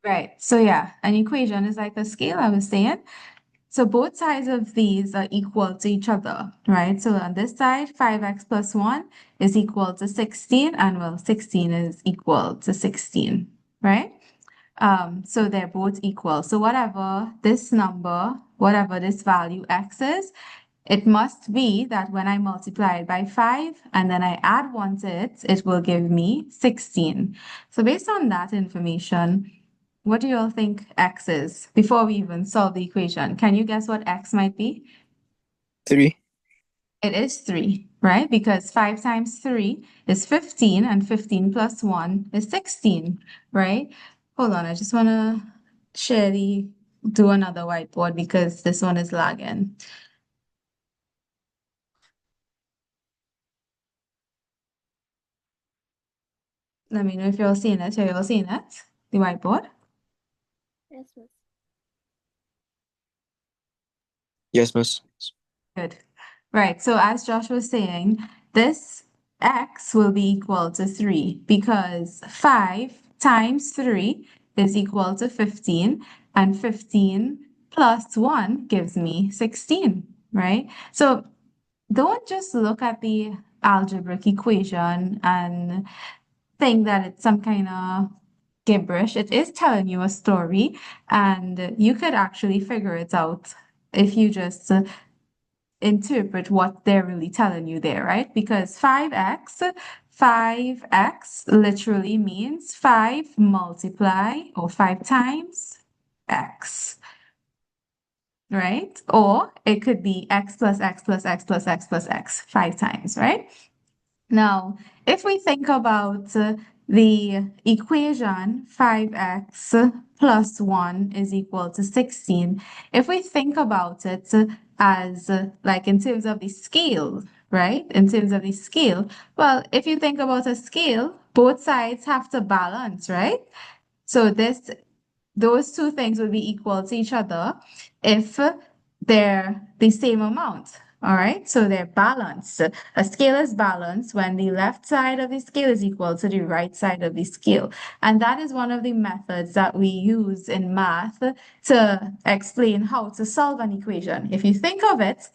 Right. So yeah, an equation is like a scale, I was saying. So both sides of these are equal to each other, right? So on this side, 5x plus 1 is equal to 16, and well, 16 is equal to 16, right? So they're both equal. So whatever this number, whatever this value x is, it must be that when I multiply it by 5 and then I add 1 to it, it will give me 16. So based on that information, what do you all think x is before we even solve the equation? Can you guess what x might be? 3. It is 3, right? Because 5 times 3 is 15, and 15 plus 1 is 16, right? Hold on, I just want to do another whiteboard because this one is lagging. Let me know if you're seeing it. Are you all seeing it? The whiteboard? Yes, miss. Yes, miss. Good. Right. So as Josh was saying, this x will be equal to 3 because 5 times 3 is equal to 15, and 15 plus 1 gives me 16, right? So don't just look at the algebraic equation and think that it's some kind of gibberish. It is telling you a story, and you could actually figure it out if you just interpret what they're really telling you there, right? Because 5x literally means 5 multiply or 5 times x, right? Or it could be x plus x plus x plus x plus x 5 times, right? Now, if we think about the equation 5x plus 1 is equal to 16, if we think about it as like in terms of the scale, right? In terms of the scale, well, if you think about a scale, both sides have to balance, right? So those two things will be equal to each other if they're the same amount. All right, so they're balanced. A scale is balanced when the left side of the scale is equal to the right side of the scale. And that is one of the methods that we use in math to explain how to solve an equation. If you think of it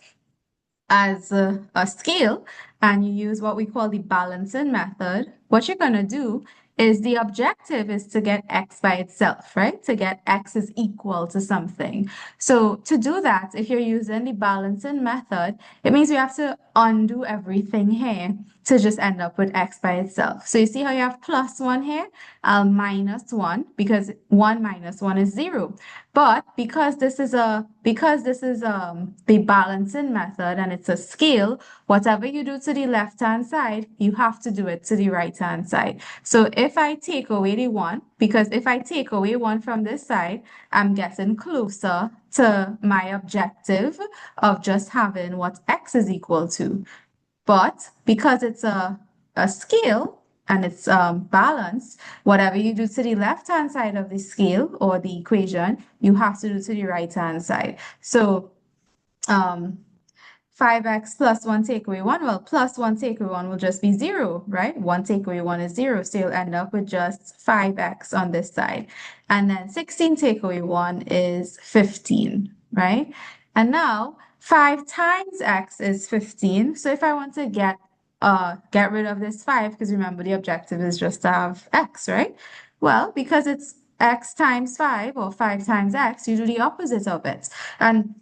as a scale and you use what we call the balancing method, what you're going to do is the objective is to get x by itself, right? To get x is equal to something. So to do that, if you're using the balancing method, it means we have to undo everything here to just end up with x by itself. So you see how you have plus 1 here? I'll minus 1 because 1 minus 1 is 0. But because this is the balancing method and it's a scale, whatever you do to the left-hand side, you have to do it to the right-hand side. So if I take away the 1, because if I take away 1 from this side, I'm getting closer to my objective of just having what x is equal to. But because it's a scale and it's balanced, whatever you do to the left-hand side of the scale or the equation, you have to do to the right-hand side. So um, 5x plus 1 take away 1, well, plus 1 take away 1 will just be 0, right? 1 take away 1 is 0, so you'll end up with just 5x on this side. And then 16 take away 1 is 15, right? And now 5 times x is 15. So if I want to get rid of this 5, because remember the objective is just to have x, right? Well, because it's x times 5 or 5 times x, you do the opposite of it. And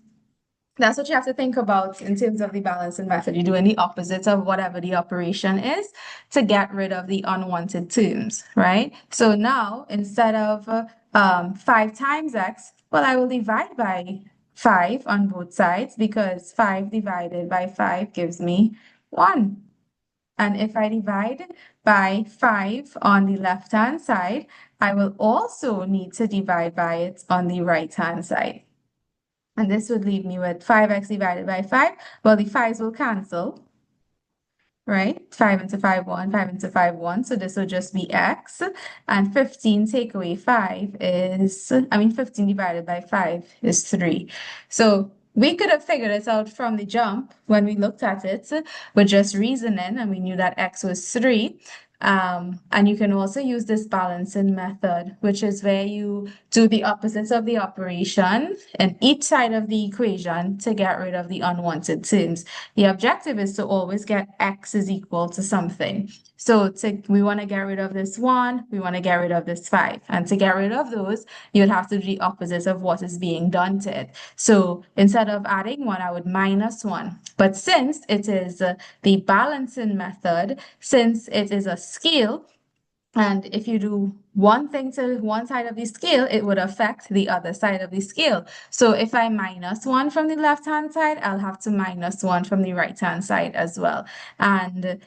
that's what you have to think about in terms of the balancing method. You're doing the opposite of whatever the operation is to get rid of the unwanted terms, right? So now instead of 5 times x, well, I will divide by 5 on both sides because 5 divided by 5 gives me 1. And if I divide by 5 on the left-hand side, I will also need to divide by it on the right-hand side. And this would leave me with 5x divided by 5. Well, the 5's will cancel, right? 5 into 5, 1, 5 into 5, 1. So this will just be x. And 15 take away 5 is, 15 divided by 5 is 3. So we could have figured it out from the jump when we looked at it with just reasoning and we knew that x was 3. And you can also use this balancing method, which is where you do the opposites of the operation in each side of the equation to get rid of the unwanted terms. The objective is to always get x is equal to something. So we want to get rid of this 1, we want to get rid of this 5. And to get rid of those, you'd have to do the opposite of what is being done to it. So instead of adding 1, I would minus 1. But since it is the balancing method, since it is a scale, and if you do one thing to one side of the scale, it would affect the other side of the scale. So if I minus 1 from the left-hand side, I'll have to minus 1 from the right-hand side as well. And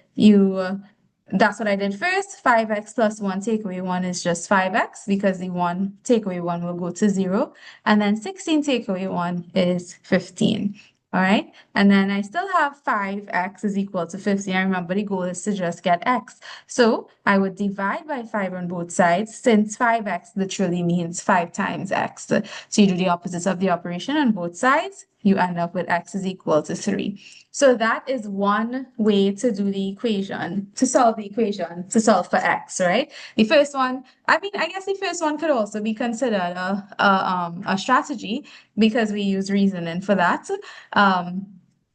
that's what I did first. 5x plus 1 take away 1 is just 5x because the 1 take away 1 will go to 0. And then 16 take away 1 is 15. All right. And then I still have 5x is equal to 15. I remember the goal is to just get x. So I would divide by 5 on both sides since 5x literally means 5 times x. So you do the opposite of the operation on both sides. You end up with x is equal to 3. So that is one way to do the equation, to solve the equation, to solve for x, right? The first one, I guess the first one could also be considered a strategy because we use reasoning for that.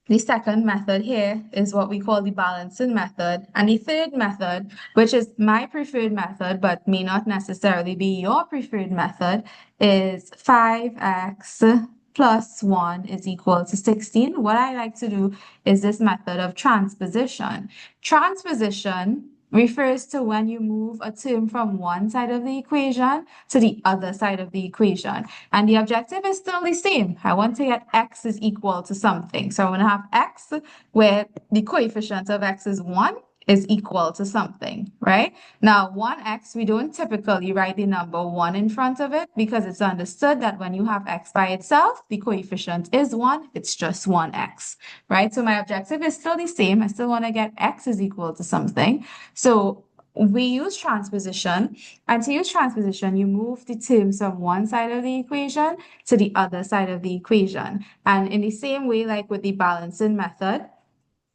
The second method here is what we call the balancing method. And the third method, which is my preferred method, but may not necessarily be your preferred method, is 5x plus 1 is equal to 16. What I like to do is this method of transposition. Transposition refers to when you move a term from one side of the equation to the other side of the equation. And the objective is still the same. I want to get x is equal to something. So I want to have x where the coefficient of x is 1 is equal to something, right? Now, 1x, we don't typically write the number 1 in front of it because it's understood that when you have x by itself, the coefficient is 1, it's just 1x, right? So my objective is still the same. I still want to get x is equal to something. So we use transposition, and to use transposition, you move the terms from one side of the equation to the other side of the equation. And in the same way, like with the balancing method,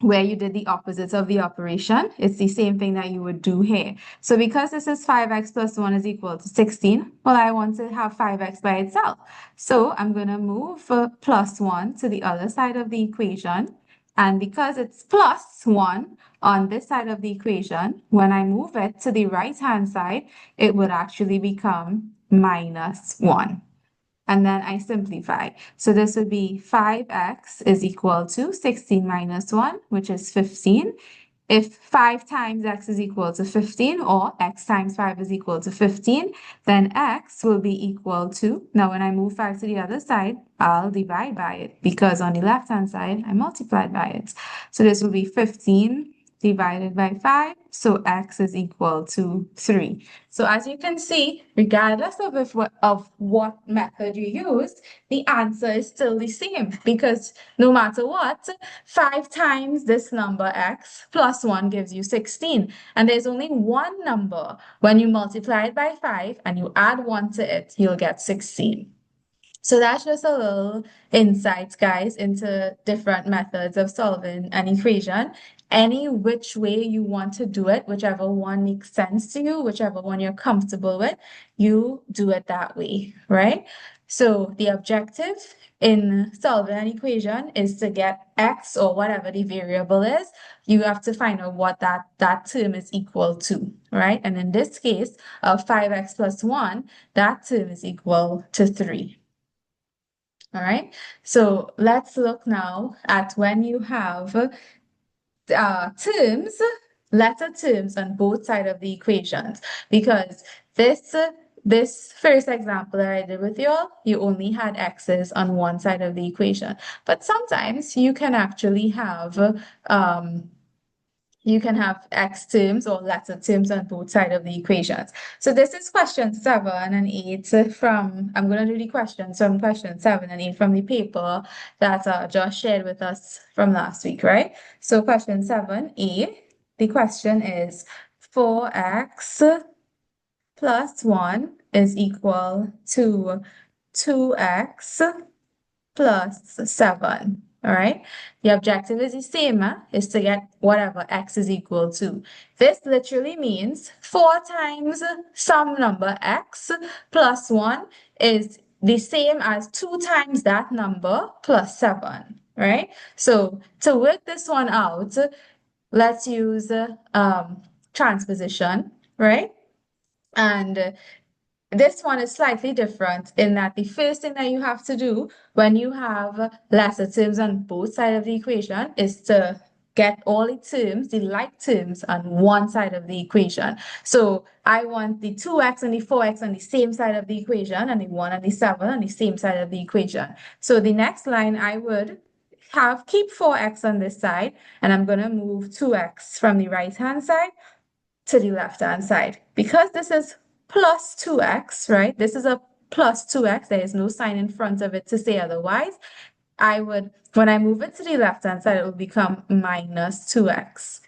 where you did the opposite of the operation, it's the same thing that you would do here. So because this is 5x plus 1 is equal to 16, well, I want to have 5x by itself. So I'm going to move plus 1 to the other side of the equation. And because it's plus 1 on this side of the equation, when I move it to the right-hand side, it would actually become minus 1. And then I simplify. So this would be 5x is equal to 16 minus 1, which is 15. If 5 times x is equal to 15, or x times 5 is equal to 15, then x will be equal to, now when I move 5 to the other side, I'll divide by it, because on the left-hand side, I multiplied by it. So this will be 15 divided by 5, so x is equal to 3. So as you can see, regardless of what method you used, the answer is still the same, because no matter what, 5 times this number x plus 1 gives you 16. And there's only one number. When you multiply it by 5 and you add 1 to it, you'll get 16. So that's just a little insight, guys, into different methods of solving an equation. Any which way you want to do it, whichever one makes sense to you, whichever one you're comfortable with, you do it that way, right? So the objective in solving an equation is to get x, or whatever the variable is. You have to find out what that term is equal to, right? And in this case of 5x plus 1, that term is equal to 3. All right, so let's look now at when you have terms, letter terms on both sides of the equations, because this first example that I did with you all, you only had x's on one side of the equation, but sometimes you can actually have x terms or letter terms on both sides of the equations. So this is question 7 and 8 from, I'm going to do the questions from question 7 and 8 from the paper that Josh shared with us from last week, right? So question 7a, the question is 4x plus 1 is equal to 2x plus 7. All right. The objective is the same, is to get whatever x is equal to. This literally means 4 times some number x plus 1 is the same as 2 times that number plus 7, right? So to work this one out, let's use transposition, right? And this one is slightly different in that the first thing that you have to do when you have lesser terms on both sides of the equation is to get all the terms, the like terms on one side of the equation. So I want the 2x and the 4x on the same side of the equation and the 1 and the 7 on the same side of the equation. So the next line I would keep 4x on this side, and I'm going to move 2x from the right hand side to the left-hand side. Because this is plus 2x, right? This is a plus 2x. There is no sign in front of it to say otherwise. When I move it to the left-hand side, it will become minus 2x.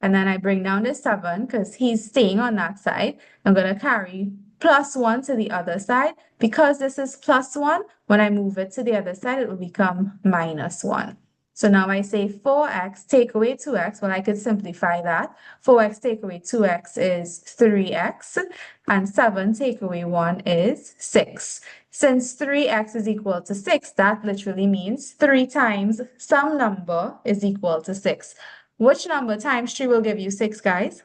And then I bring down the 7 because he's staying on that side. I'm going to carry plus 1 to the other side. Because this is plus 1, when I move it to the other side, it will become minus 1. So now I say 4x take away 2x. Well, I could simplify that. 4x take away 2x is 3x, and 7 take away 1 is 6. Since 3x is equal to 6, that literally means 3 times some number is equal to 6. Which number times 3 will give you 6, guys?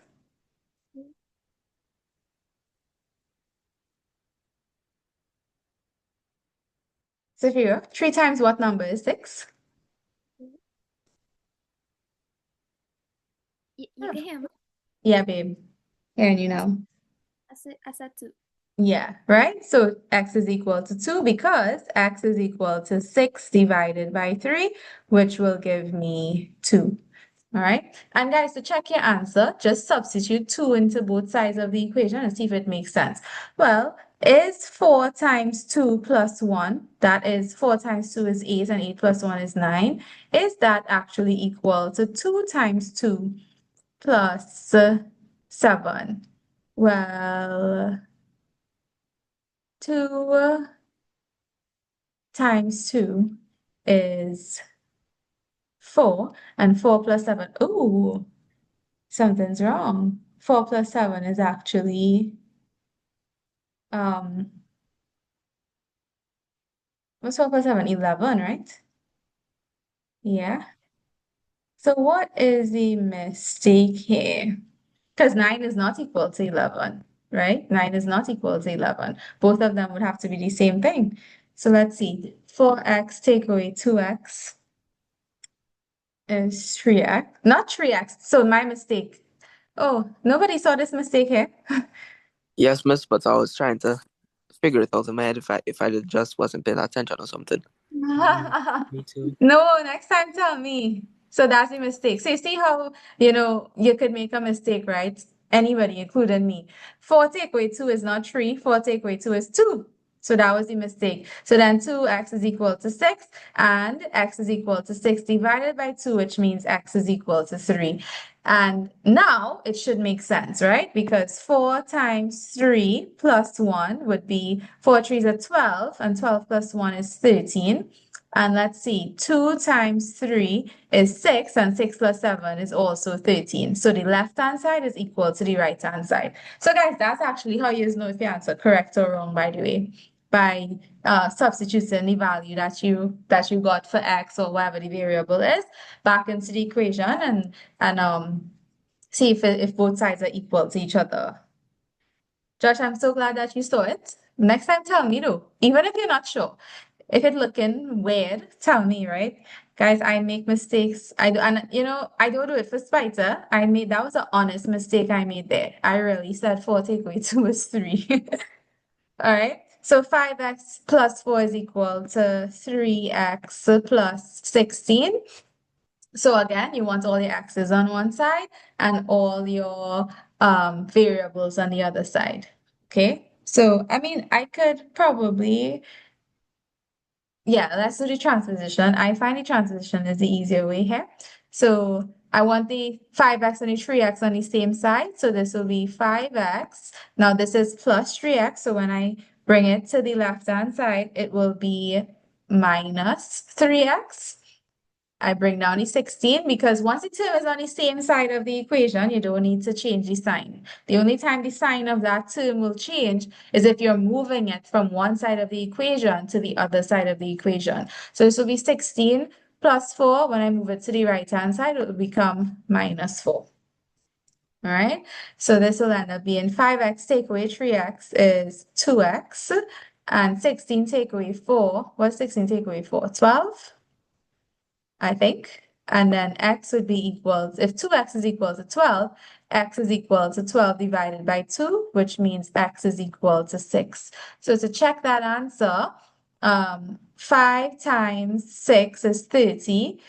Sophia, 3 times what number is 6? You can hear me? Yeah, babe. Hearing you now. I said 2. Yeah, right? So x is equal to 2 because x is equal to 6 divided by 3, which will give me 2. All right. And guys, to check your answer, just substitute 2 into both sides of the equation and see if it makes sense. Well, is 4 times 2 plus 1, that is 4 times 2 is 8 and 8 plus 1 is 9, is that actually equal to 2 times 2 plus 7? Well, 2 times 2 is 4, and 4 plus 7. Ooh, something's wrong. 4 plus 7 is actually, um, what's 4 plus 7? 11, right? Yeah. So what is the mistake here? Because 9 is not equal to 11, right? 9 is not equal to 11. Both of them would have to be the same thing. So let's see. 4x take away 2x is 3x. Not 3x. So my mistake. Oh, nobody saw this mistake here. Yes, miss, but I was trying to figure it out in my head if I just wasn't paying attention or something. Me too. No, next time tell me. So that's a mistake. So you see how, you could make a mistake, right? Anybody, including me. 4 take away 2 is not 3. 4 take away 2 is 2. So that was the mistake. So then 2x is equal to 6, and x is equal to 6 divided by 2, which means x is equal to 3. And now it should make sense, right? Because 4 times 3 plus 1 would be 4 3s are 12, and 12 plus 1 is 13. And let's see, 2 times 3 is 6, and 6 plus 7 is also 13. So the left-hand side is equal to the right-hand side. So guys, that's actually how you know if you answer correct or wrong, by the way, by substituting the value that you got for x or whatever the variable is back into the equation and see if both sides are equal to each other. Josh, I'm so glad that you saw it. Next time, tell me though, even if you're not sure. If it's looking weird, tell me, right? Guys, I make mistakes. I do, and I don't do it for spite. That was an honest mistake I made there. I really said 4 take away 2 is 3. All right. So 5x plus 4 is equal to 3x plus 16. So again, you want all your x's on one side and all your variables on the other side. Okay. So, I mean, I could probably, yeah, let's do the transposition. I find the transposition is the easier way here. So I want the 5x and the 3x on the same side. So this will be 5x. Now this is plus 3x. So when I bring it to the left-hand side, it will be minus 3x. I bring down the 16 because once the term is on the same side of the equation, you don't need to change the sign. The only time the sign of that term will change is if you're moving it from one side of the equation to the other side of the equation. So this will be 16 plus 4. When I move it to the right-hand side, it will become minus 4. All right, so this will end up being 5x take away 3x is 2x, and 16 take away 4, what's 16 take away 4? 12, I think. And then x would be equals, if 2x is equal to 12, x is equal to 12 divided by 2, which means x is equal to 6. So to check that answer, 5 times 6 is 30,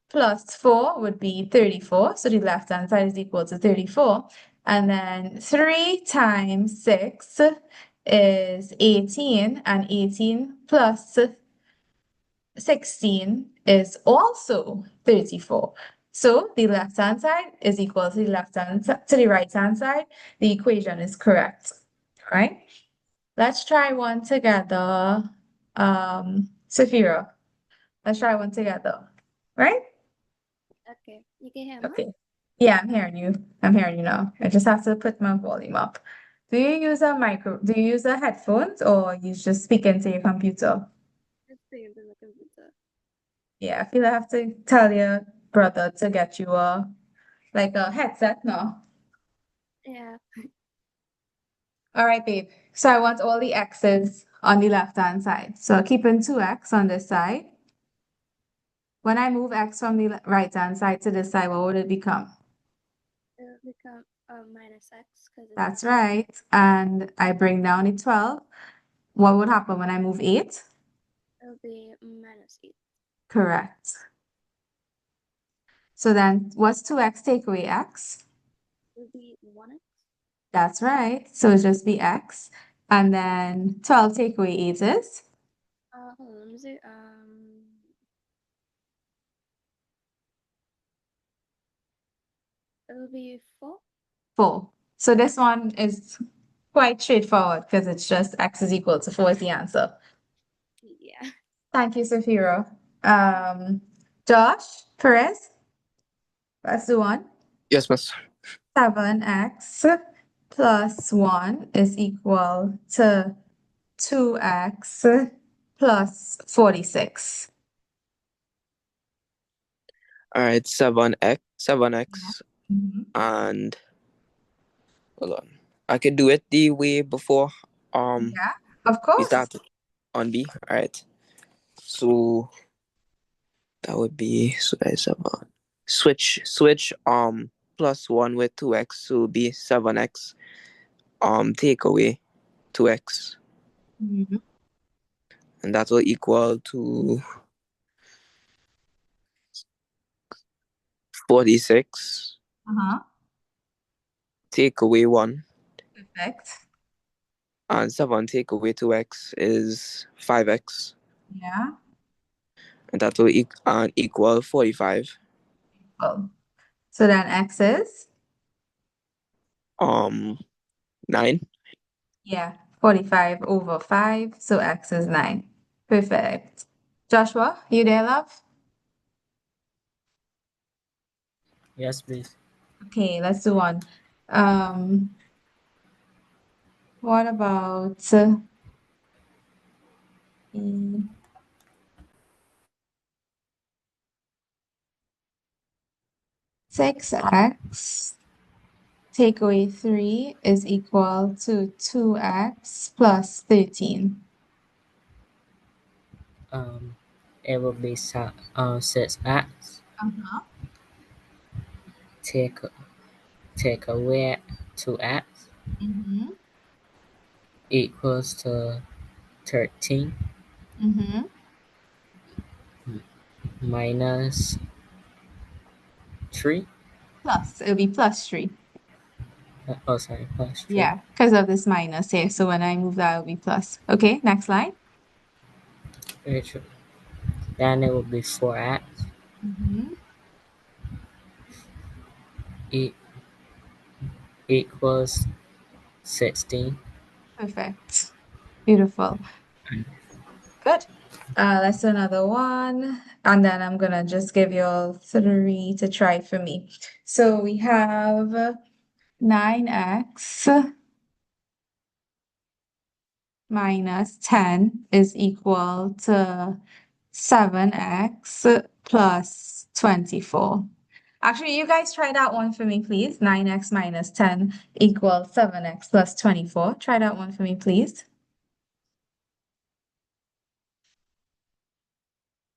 plus 4 would be 34. So the left-hand side is equal to 34. And then 3 times 6 is 18, and 18 plus 16 is also 34. So the left-hand side is equal to the right-hand side. The equation is correct. All right. Let's try one together. Safira, let's try one together. Right? Okay, you can hear me? Okay. Yeah, I'm hearing you. I'm hearing you now. I just have to put my volume up. Do you use a headphones, or you just speak into your computer? Just speaking to the computer. Yeah, I feel I have to tell your brother to get you a headset now. Yeah. All right, babe. So I want all the x's on the left-hand side. So keeping 2x on this side. When I move x from the right-hand side to this side, what would it become? It'll become minus x because it's That's right. And I bring down the 12. What would happen when I move 8? it'll be minus 8. Correct. So then what's 2x take away x? It'll be 1x. That's right. So it'll just be x. And then 12 take away 8 is? Hold on, let me see. It'll be 4. 4. So this one is quite straightforward because it's just x is equal to 4 is the answer. Yeah. Thank you, Safira. Josh, Perez, let's do one. Yes, miss. 7x plus 1 is equal to 2x plus 46. All right, 7x, Mhm. and hold on. I could do it the way before. Yeah, of We course. started on B. All right. So that would be so that is 7. Switch plus 1 with 2x, so it'll be 7x. Take away 2x, Mhm. and that will equal to 46. Uh-huh. Take away 1, Perfect. and 7 take away 2x is 5x, Yeah. and that will equal 45. Well, so then x is? 9. Yeah, 45 over 5, so x is 9. Perfect. Joshua, you there, love? Yes, please. Okay, let's do one. What about 6x take away 3 is equal to 2x plus 13. It will be 6x. Uh-huh. Take take away 2x Mm-hmm. equals to 13 Mm-hmm. minus 3. Plus, it'll be plus 3. Oh, sorry, plus 3. Yeah, because of this minus here. So when I move that, it'll be plus. Okay, next line. Which then it will be 4x Mm-hmm. e- equals 16. Perfect. Beautiful. Good. Let's do another one. And then I'm gonna just give you all three to try for me. So we have 9x minus 10 is equal to 7x plus 24. Actually, you guys try that one for me, please. 9x minus 10 equals 7x plus 24. Try that one for me, please.